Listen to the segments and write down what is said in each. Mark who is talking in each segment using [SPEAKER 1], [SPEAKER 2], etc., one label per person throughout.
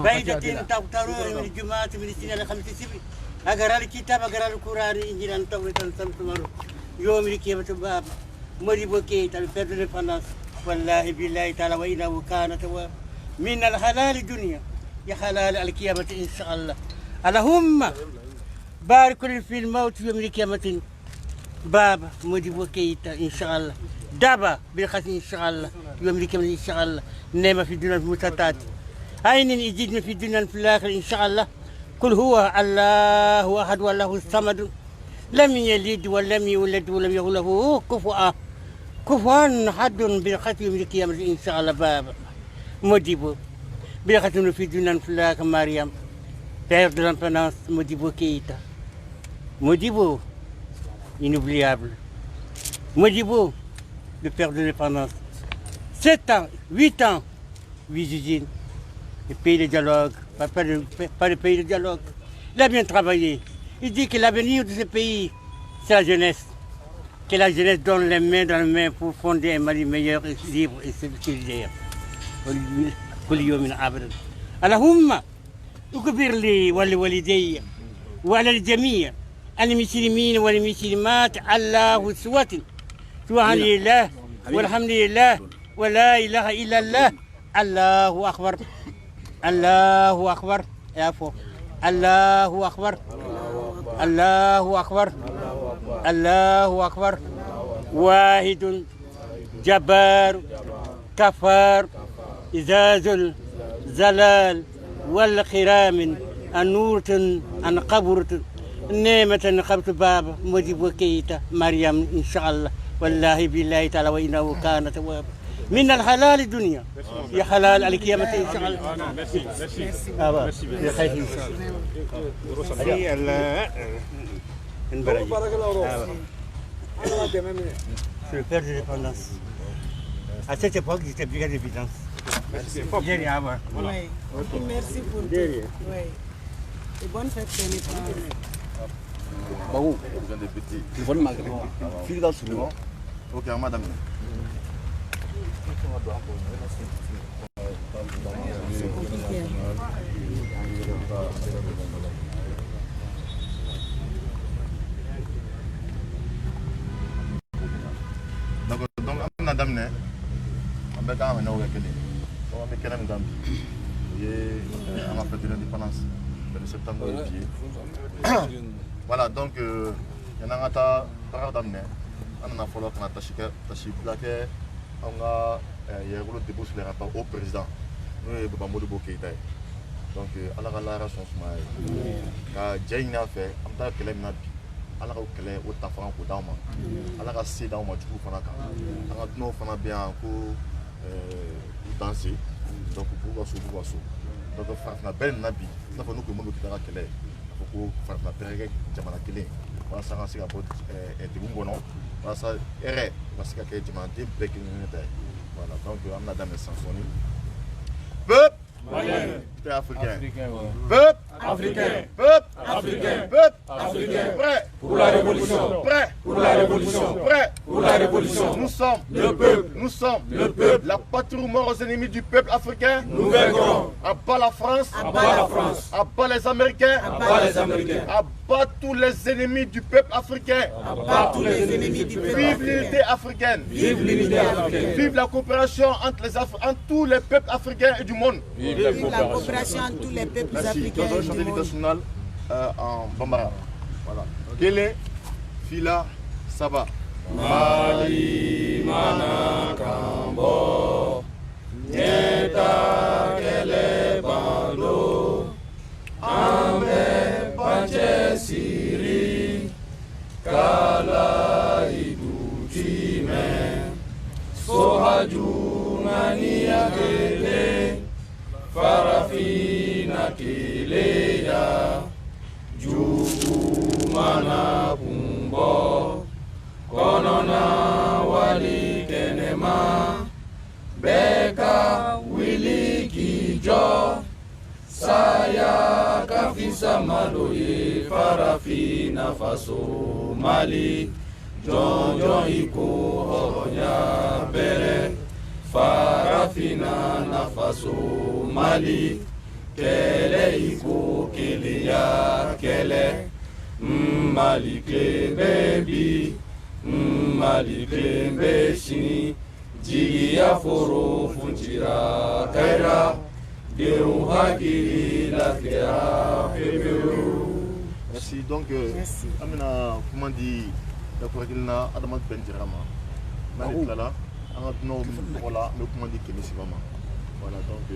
[SPEAKER 1] فائدة تغترون من الجمعة من السنة الخمس سبع أقرأ الكتاب أقرأ القرآن إنجيل التوراة سمسمر يوم القيامة باب مري بوكيت الفرد الفناس والله بالله تعالى وإنه كان تواب من الحلال الدنيا يا حلال القيامة إن شاء الله اللهم بارك لي في الموت يوم القيامة بابا مري بوكيت إن شاء الله دابا بالخس إن شاء الله يوم القيامة إن شاء الله نعمة في الدنيا المتتات أين يجدنا في الدنيا في الآخر إن شاء الله قل هو الله أحد والله الصمد لم يلد ولم يولد ولم يكن له كفوا أحد بالختم يوم القيامة إن شاء الله بابا مديبو بالختم في الدنيا في الآخر مريم père de l'indépendance Modibo Keïta Modibo inoubliable Modibo le père de l'indépendance 7 ans 8 ans 8 usines le pays de dialogue pas le pays de dialogue il a bien travaillé il dit que l'avenir de ce pays c'est la jeunesse que la jeunesse donne les mains dans les mains pour fonder un Mali meilleur et libre et sécuritaire اللهم اغفر لي ولوالدي وعلى الجميع المسلمين والمسلمات الله سوات سبحان الله والحمد لله ولا اله الا الله الله اكبر الله اكبر يافو الله اكبر الله اكبر الله اكبر واحد جبار كفار إزاز زلال والخرام النور أن قبرت نعمة قبت باب مجيب كيتا مريم إن شاء الله والله بالله تعالى وإنه كان تواب من الحلال الدنيا يا حلال القيامة إن شاء الله يا خير إن شاء الله C'est le père de l'indépendance. À cette époque, j'étais brigade de vigilance. Merci pour tout.
[SPEAKER 2] Oui. Merci pour tout. Oui. Et bonne fête de l'indépendance.
[SPEAKER 3] Barou, vous viens de petit. Le vol malgré. File dans le souvent. Ok, madame.
[SPEAKER 2] C'est compliqué.
[SPEAKER 3] Donc, madame, on va quand même nous recueillir. On va quand même Gambie. Et on va faire de l'indépendance le septembre pied. Voilà, donc il y en a un par d'amener. On a fallu qu'on a taché plaqué. On a eu dépôt sur les rapports au président. Nous et Bambo de Bokeïta. Donc, à la relation, quand Jane a fait, on a fait ala ka kɛlɛ o ta fanga k'o d'anw ma ala ka se d'anw ma jugu fana kan an ka dunanw fana bɛ yan ko u danse donc b'u ka so donc farafinna bɛɛ nana bi i n'a fɔ n'u ko Modibo Keyita ka kɛlɛ a fɔ ko farafinna bɛɛ ka kɛ jamana kelen walasa an ka se ka bɔ degun kɔnɔ walasa hɛrɛ ka se ka kɛ jamanaden bɛɛ kelen ta ye voilà donc an bɛna daminɛ sisan sɔɔni peuple Peuple africain. Peuple africain. Peuple africain. Peuple africain. Prêt
[SPEAKER 4] pour la révolution.
[SPEAKER 3] Prêt
[SPEAKER 4] pour la révolution.
[SPEAKER 3] Prêt
[SPEAKER 4] pour la révolution.
[SPEAKER 3] Nous sommes
[SPEAKER 4] le peuple.
[SPEAKER 3] Nous sommes
[SPEAKER 4] le peuple.
[SPEAKER 3] La patrie ou mort aux ennemis du peuple africain.
[SPEAKER 4] Nous vaincrons.
[SPEAKER 3] À bas la France.
[SPEAKER 4] À bas la France.
[SPEAKER 3] À bas les Américains.
[SPEAKER 4] À bas les Américains.
[SPEAKER 3] À bas tous les ennemis du peuple africain.
[SPEAKER 4] À bas tous les ennemis du peuple africain.
[SPEAKER 3] Vive l'unité africaine.
[SPEAKER 4] Vive l'unité africaine.
[SPEAKER 3] Vive la coopération entre tous les peuples africains et du monde.
[SPEAKER 2] Vive la coopération entre tous les peuples africains
[SPEAKER 3] et du monde. National en Bambara. Voilà. Gele, Fila, Saba.
[SPEAKER 4] Mali mana kambo, Nyeta kele bando, Ame panche siri, Kala idutime, Sohaju nani akele, Farafina kileya, Jukumana bumbo, Konona wali kenema, Beka wili kijo, Saya kafisa maloye, Farafina faso mali, Jonjon iko oronya bere, Farafina na faso mali, kele iko kele ya kele Mali klembe bi Mali klembe shini jigi ya foro funchira kaira Deu hakiri la kera pepeo.
[SPEAKER 3] Merci. Donc,
[SPEAKER 2] Merci.
[SPEAKER 3] Amina, comment dit, d'accord, il n'a Adamat Bendirama. Mali Klala, non, voilà, mais comment dit Kémy Sivama. Voilà, donc,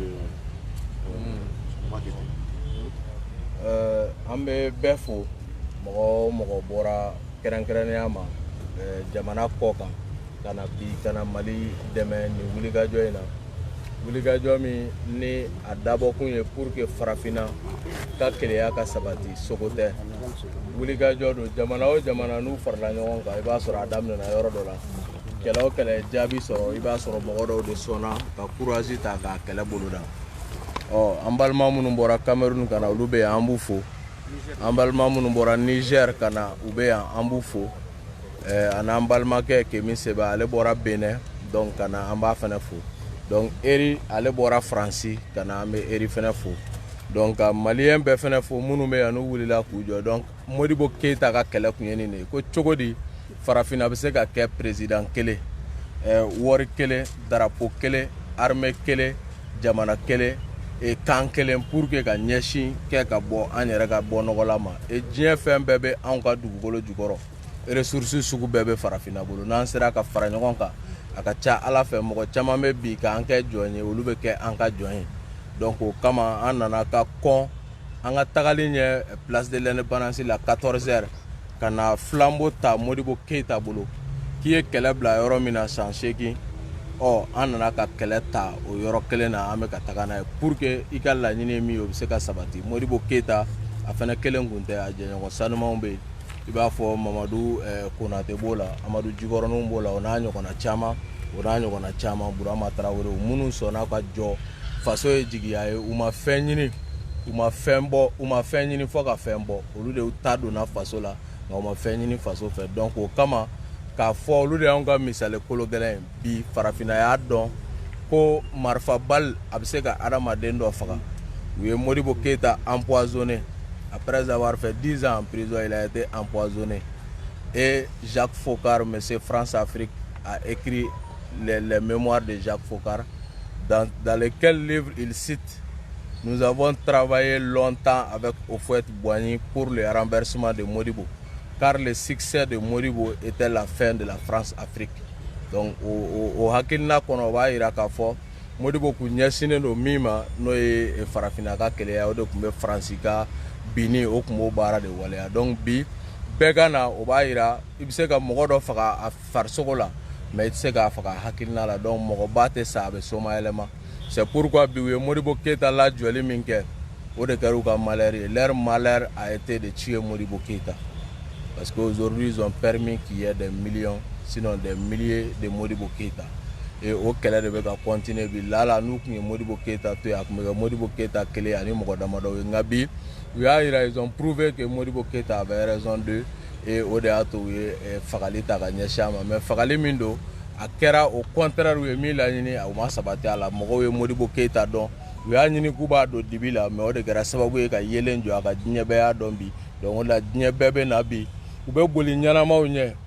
[SPEAKER 3] marketing.
[SPEAKER 5] An bɛ bɛɛ fo mɔgɔ o mɔgɔ bɔra kɛrɛnkɛrɛnnenya ma jamana kɔ kan ka na bi ka na Mali dɛmɛ nin wulikajɔ in na wulikajɔ min ni a dabɔkun ye pour que farafinna ka keleya ka sabati sogo tɛ wulikajɔ don jamana o jamana n'u farala ɲɔgɔn kan i b'a sɔrɔ a daminɛna yɔrɔ dɔ la kɛlɛ o kɛlɛ jaabi sɔrɔ i b'a sɔrɔ mɔgɔ dɔw de sɔnna ka courage ta k'a kɛlɛ boloda an balima minnu bɔra Cameroun ka na olu bɛ yan an b'u fo an balima minnu bɔra Niger ka na u bɛ yan an b'u fo an'an balimakɛ Kémy Séba ale bɔra Benin donc ka na an b'a fɛnɛ fo donc Eri ale bɔra Faransi ka na an bɛ Eri fɛnɛ fo donc ka maliyɛn bɛɛ fɛnɛ fo minnu bɛ yan n'u wulila k'u jɔ donc Modibo Keyita ka kɛlɛ kun ye nin de ye ko cogo di farafinna bɛ se ka kɛ président kelen wari kelen drapeau kelen armée kelen jamana kelen kan kelen pour que ka ɲɛsin kɛ ka bɔ an yɛrɛ ka bɔ nɔgɔla ma diɲɛ fɛn bɛɛ bɛ anw ka dugukolo jukɔrɔ ressources sugu bɛɛ bɛ farafinna bolo n'an sera ka fara ɲɔgɔn kan a ka ca Ala fɛ mɔgɔ caman bɛ bi k'an kɛ jɔn ye olu bɛ kɛ an ka jɔn ye donc o kama an nana ka kɔn an ka tagali ɲɛ place de l'indépendance la 14h ka na flambeau ta Modibo Keyita bolo k'i ye kɛlɛ bila yɔrɔ min na san 8 an nana ka kɛlɛ ta o yɔrɔ kelen na an bɛ ka taga n'a ye pour que i ka laɲini ye min ye o bɛ se ka sabati Modibo Keyita a fɛnɛ kelen kun tɛ a jɛɲɔgɔn sanumanw bɛ yen i b'a fɔ Mamadu Konate b'o la Amadu Jikɔrɔninw b'o la o n'a ɲɔgɔnna caman Burama Tarawele minnu sɔnna ka jɔ faso ye jigiya ye u ma fɛn ɲini u ma fɛn ɲini fo ka fɛn bɔ olu de ta donna faso la nka u ma fɛn ɲini faso fɛ donc o kama k'a fɔ olu de y'anw ka misali kolo gɛlɛn bi farafinna y'a dɔn ko marifabal a bɛ se ka adamaden dɔ faga u ye Modibo Keyita empoisonné après avoir fait 10 ans en prison il a été empoisonné et Jacques Foccart monsieur France Afrique a écrit les mémoires de Jacques Foccart dans lesquels livres il cite nous avons travaillé longtemps avec Houphouët-Boigny pour le renversement de Modibo car le succès de Modibo était la fin de la France-Afrique. Donc, au hakilina kono b'a yira k'a fɔ Modibo kun ɲɛsinnen don min ma n'o ye farafinna ka kɛlɛya o de kun bɛ Faransi ka binni o kun b'o baara de waleya donc bi bɛɛ ka na o b'a yira i bɛ se ka mɔgɔ dɔ faga a farisogo la mais i tɛ se k'a faga hakilina la donc mɔgɔba tɛ sa a bɛ somayɛlɛma c'est pourquoi bi u ye Modibo Keyita lajɔli min kɛ o de kɛra u ka malheur ye leur malheur a été de tuer Modibo Keyita. Parce qu'aujourd'hui, ils ont permis qu'il y ait des millions, sinon des milliers de Modibo Keyita. Et au Kélé de continuer. Là, nous, Modibo Keyita, Modibo Keyita, ils ont prouvé que Modibo Keyita avait raison d'eux. Et au déato, Fagali Taganyashama. Mais Fagali Mindo, à Kera, au contraire, où il a mis à Ouma Sabate à la Moro et Modibo Keyita. Donc, il y a une Kuba de Dibila, mais au de Grasaboué, à Yelen, à Dnyabea Dombi. Donc, on a Dnyabebe Nabi. Ou bien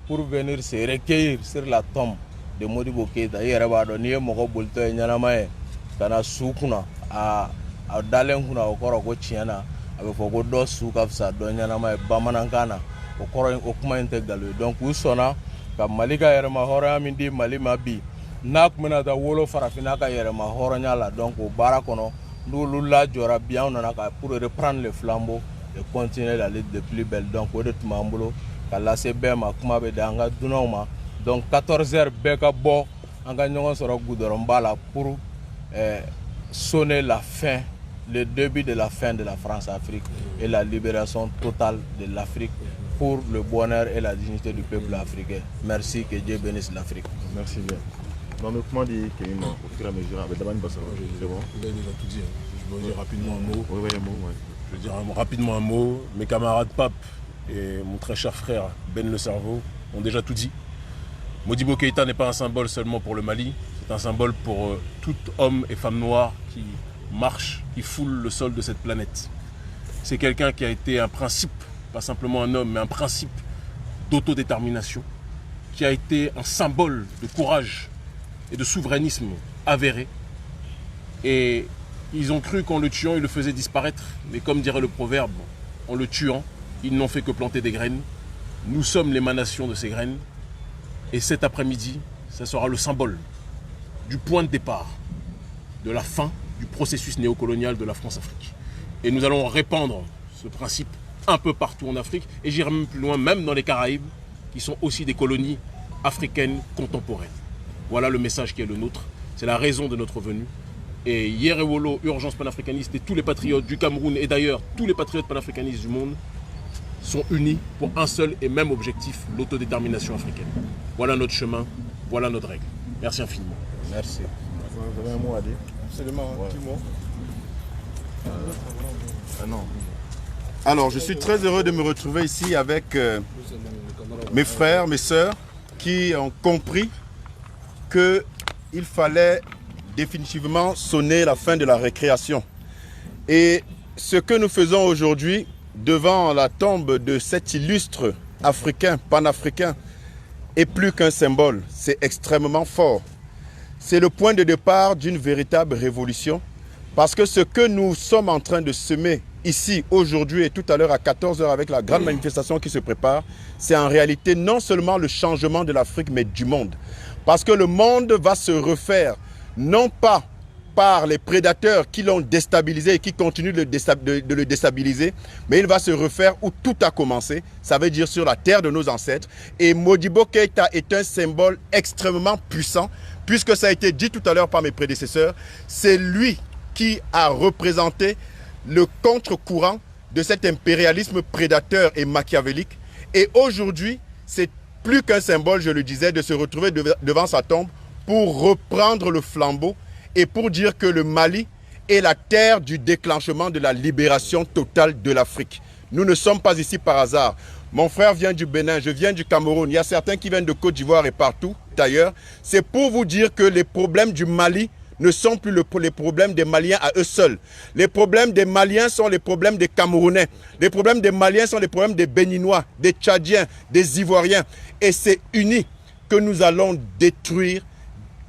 [SPEAKER 5] pour venir se recueillir sur la tombe de Modibo Keyita. Il y a des gens qui ont soukuna a dalen kuna okoro ko tiana abe foko do souka fsa do nyanama e bamanankana okoro okuma integalo donc u sona ka malika yerma hora min di mali mabi nak mena da wolo farafina ka yerma hora nyala donc o bara kono lulu la jora bien on a pour reprendre le flambeau et continuer la lutte de plus belle donc o de tumambulo kala se be ma kuma be danga dunoma donc 14h be ka bo anga nyongo soro gudoron bala pour sonner la fin, le début de la fin de la France-Afrique et la libération totale de l'Afrique pour le bonheur et la dignité du peuple africain. Merci, que Dieu bénisse l'Afrique.
[SPEAKER 3] Merci bien. Non, mais comment dire Kémy, au fur et à mesure, avec Daman Bassara, c'est bon?
[SPEAKER 6] Il a déjà tout dit. Je vais dire rapidement un mot.
[SPEAKER 3] Oui, un mot, ouais.
[SPEAKER 6] Je vais dire rapidement un mot. Mes camarades Pape et mon très cher frère Ben Le Cerveau ont déjà tout dit. Modibo Keyita n'est pas un symbole seulement pour le Mali, c'est un symbole pour tout homme et femme noir qui marche, qui foule le sol de cette planète. C'est quelqu'un qui a été un principe, pas simplement un homme, mais un principe d'autodétermination, qui a été un symbole de courage et de souverainisme avéré. Et ils ont cru qu'en le tuant, ils le faisaient disparaître. Mais comme dirait le proverbe, en le tuant, ils n'ont fait que planter des graines. Nous sommes l'émanation de ces graines. Et cet après-midi, ça sera le symbole du point de départ de la fin du processus néocolonial de la France-Afrique. Et nous allons répandre ce principe un peu partout en Afrique, et j'irai même plus loin, même dans les Caraïbes, qui sont aussi des colonies africaines contemporaines. Voilà le message qui est le nôtre, c'est la raison de notre venue. Et Yerewolo, Urgence panafricaniste, et tous les patriotes du Cameroun, et d'ailleurs tous les patriotes panafricanistes du monde, sont unis pour un seul et même objectif, l'autodétermination africaine. Voilà notre chemin, voilà notre règle. Merci infiniment.
[SPEAKER 5] Merci.
[SPEAKER 3] Vous avez un mot à dire?
[SPEAKER 5] Absolument, un petit mot.
[SPEAKER 3] Non. Alors, je suis très heureux de me retrouver ici avec mes frères, mes sœurs, qui ont compris qu'il fallait définitivement sonner la fin de la récréation. Et ce que nous faisons aujourd'hui, devant la tombe de cet illustre africain, panafricain, est plus qu'un symbole. C'est extrêmement fort. C'est le point de départ d'une véritable révolution, parce que ce que nous sommes en train de semer ici, aujourd'hui et tout à l'heure à 14 h avec la grande manifestation qui se prépare, c'est en réalité non seulement le changement de l'Afrique, mais du monde. Parce que le monde va se refaire, non pas par les prédateurs qui l'ont déstabilisé et qui continuent de le déstabiliser, mais il va se refaire où tout a commencé, ça veut dire sur la terre de nos ancêtres. Et Modibo Keïta est un symbole extrêmement puissant, puisque ça a été dit tout à l'heure par mes prédécesseurs, c'est lui qui a représenté le contre-courant de cet impérialisme prédateur et machiavélique. Et aujourd'hui, c'est plus qu'un symbole, je le disais, de se retrouver devant sa tombe pour reprendre le flambeau et pour dire que le Mali est la terre du déclenchement de la libération totale de l'Afrique. Nous ne sommes pas ici par hasard. Mon frère vient du Bénin, je viens du Cameroun. Il y a certains qui viennent de Côte d'Ivoire et partout d'ailleurs. C'est pour vous dire que les problèmes du Mali ne sont plus les problèmes des Maliens à eux seuls. Les problèmes des Maliens sont les problèmes des Camerounais. Les problèmes des Maliens sont les problèmes des Béninois, des Tchadiens, des Ivoiriens. Et c'est uni que nous allons détruire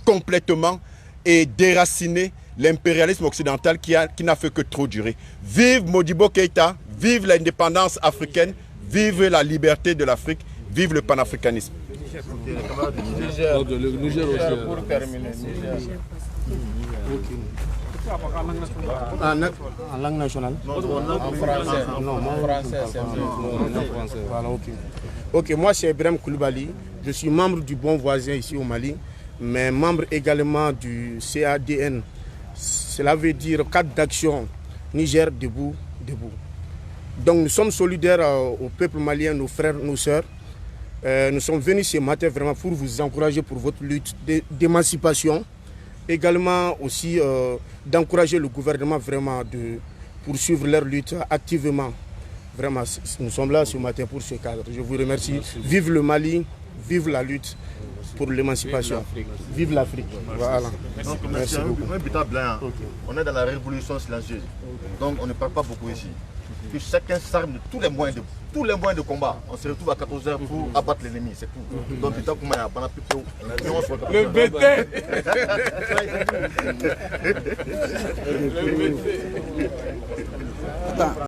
[SPEAKER 3] complètement et déraciner l'impérialisme occidental qui n'a fait que trop durer. Vive Modibo Keïta, vive l'indépendance africaine, vive la liberté de l'Afrique, vive le panafricanisme.
[SPEAKER 5] Le Niger aussi. Pour terminer,
[SPEAKER 7] En langue nationale?
[SPEAKER 5] En français.
[SPEAKER 7] Non,
[SPEAKER 5] en français, c'est
[SPEAKER 7] français. Voilà, ok. Ok, moi c'est Ibrahim Koulibaly. Je suis membre du Bon Voisin ici au Mali, mais membre également du CADN. Cela veut dire cadre d'action Niger debout, debout. Donc nous sommes solidaires au peuple malien, nos frères, nos sœurs. Nous sommes venus ce matin vraiment pour vous encourager pour votre lutte d'émancipation. Également aussi d'encourager le gouvernement vraiment de poursuivre leur lutte activement. Vraiment, nous sommes là ce matin pour ce cadre. Je vous remercie. Merci. Vive le Mali, vive la lutte pour l'émancipation. Vive l'Afrique. Voilà.
[SPEAKER 3] Merci beaucoup. On est dans la révolution silencieuse. Donc on ne parle pas beaucoup ici. Que chacun s'arme de tous les moyens de combat. On se retrouve à 14 h pour abattre l'ennemi, c'est tout. Donc le
[SPEAKER 5] BT.